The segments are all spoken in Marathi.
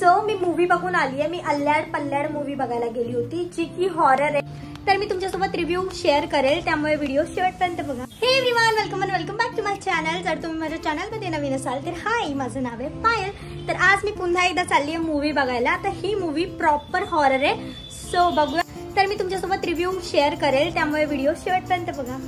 सो मी मूवी बघून आली आहे। मी अल्ल्याड पल्ल्याड मूवी बघायला गेली होती जी की हॉरर आहे। तर मी तुमच्यासोबत रिव्ह्यू शेअर करेल, त्यामुळे व्हिडिओ शेवटपर्यंत बघा। Hey everyone, welcome back to my channel. जर तुम्ही माझ्या चॅनलमध्ये नवीन असाल तर हाय, माझं नाव आहे पायल। तर आज मी पुन्हा एकदा चालली आहे मूवी बघायला। तर ही मूवी प्रॉपर हॉरर आहे, सो बघूया। तर मी तुमच्यासोबत रिव्ह्यू शेअर करेल, त्यामुळे व्हिडिओ शेवटपर्यंत बघा।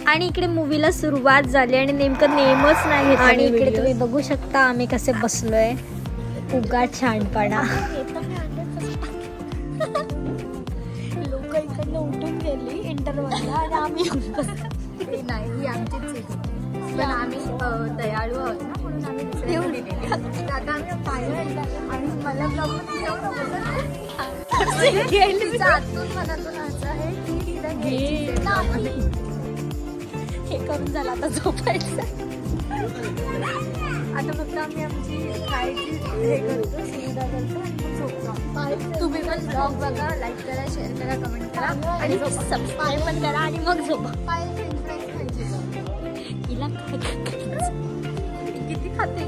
आणि इकडे मूवीला सुरुवात झाली आणि नेमकं नेमच नाही। आणि इकडे तुम्ही बघू शकता आम्ही कसे बसलोय, उगा छानपणा। लोक इकडनं उठून गेली इंटरव्हलला आणि आम्ही नाही, आमचीच पण आम्ही दयाळू आहोत ना, म्हणून आम्ही आता आम्ही पाहिलं आणि मला ब्लॉगमध्ये आतून मनातून असं आहे की हे करून झालं, आता झोपायचं। आता फक्त आम्ही आमची खायची हे करतो, सुविधा करतो आणि झोपतो। तुम्ही पण ब्लॉग बघा, लाईक करा, शेअर करा, कमेंट करा आणि सबस्क्राईब पण करा आणि मग झोपा। हिला किती खाते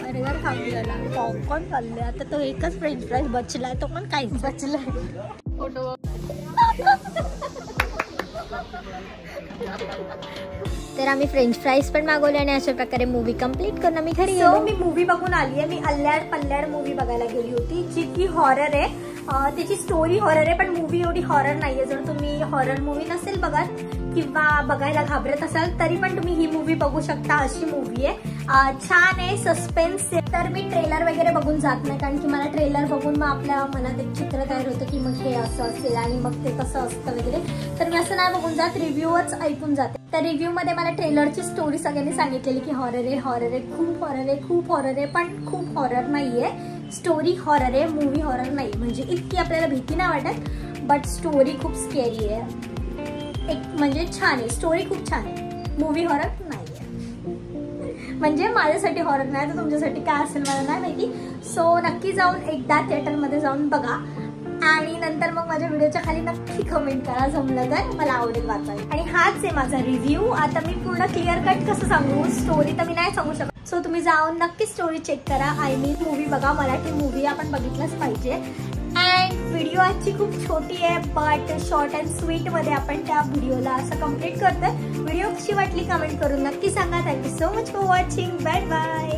बर्गर खाल्लेला, पॉपकॉर्न खाल्ले, आता तो एकच फ्रेंच फ्राईज बचलाय, तो पण काहीच बचलाय। फोटो तर आम्ही फ्रेंच फ्राईज पण मागवले आणि अशा प्रकारे मूवी कंप्लीट करून आम्ही घरी गेलो। मी मूवी बघून आली आहे। मी अल्ल्याड पल्ल्याड मूवी बघायला गेली होती जी की हॉरर आहे। त्याची स्टोरी हॉरर आहे, पण मूवी एवढी हॉरर नाहीये। जर तुम्ही हॉरर मूवी नसेल बघत किंवा बघायला घाबरत असाल तरी पण तुम्ही ही मूवी बघू शकता, अशी मूवी आहे। छान आहे, सस्पेन्स आहे। तर मी ट्रेलर वगैरे बघून जात नाही, कारण की मला ट्रेलर बघून मग आपल्या मनात एक चित्र तयार होतं की मग हे असं असेल आणि मग ते कसं असतं वगैरे। तर मी असं नाही बघून जात, रिव्ह्यूच ऐकून जाते। त्या रिव्ह्यू मध्ये मला ट्रेलरची स्टोरी सगळ्यांनी सांगितलेली की हॉरर आहे, हॉरर आहे, खूप हॉरर आहे, खूप हॉरर आहे, पण खूप हॉरर नाहीये। स्टोरी हॉरर आहे, मूवी हॉरर नाही। म्हणजे इतकी आपल्याला भीती नाही वाटत, बट स्टोरी खूप स्केरी आहे। एक म्हणजे छान आहे, स्टोरी खूप छान आहे, मूवी हॉरर नाहीये। म्हणजे माझ्यासाठी हॉरर नाही, तर तुमच्यासाठी काय असेल मला नाही माहिती। सो नक्की जाऊन एकदा थिएटरमध्ये जाऊन बघा आणि नंतर मग माझ्या व्हिडिओच्या खाली नक्की कमेंट करा, जमलं तर मला आवडेल वाचायला। आणि हाच आहे माझा रिव्ह्यू। आता मी पूर्ण क्लिअर कट कसं सांगू, स्टोरी तर मी नाही सांगू शकत। सो तुम्ही जाऊन नक्की स्टोरी चेक करा। आय मीन मूवी बघा, मराठी मूवी आपण बघितलंच पाहिजे। अँड व्हिडिओ आजची खूप छोटी आहे, बट शॉर्ट अँड स्वीट मध्ये आपण त्या व्हिडिओला असं कम्प्लीट करतोय। व्हिडिओ कशी वाटली कमेंट करून नक्की सांगा। Thank you so much for watching, bye bye.